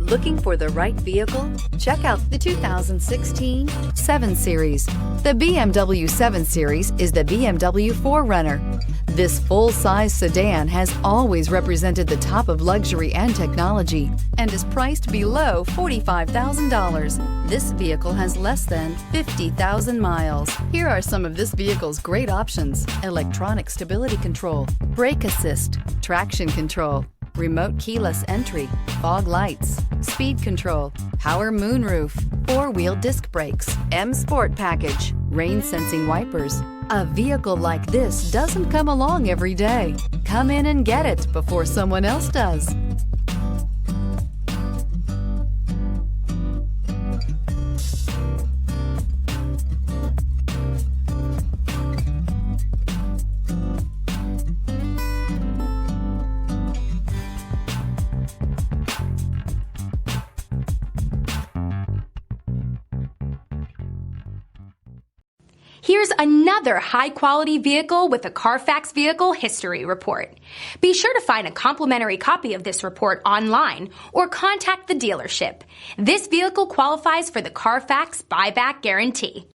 Looking for the right vehicle? Check out the 2016 7 Series. The BMW 7 Series is the BMW 4Runner. This full-size sedan has always represented the top of luxury and technology and is priced below $45,000. This vehicle has less than 50,000 miles. Here are some of this vehicle's great options: electronic stability control, brake assist, traction control, remote keyless entry, fog lights, speed control, power moonroof, 4-wheel disc brakes, M Sport package, rain sensing wipers. A vehicle like this doesn't come along every day. Come in and get it before someone else does. Here's another high-quality vehicle with a Carfax Vehicle History Report. Be sure to find a complimentary copy of this report online or contact the dealership. This vehicle qualifies for the Carfax Buyback Guarantee.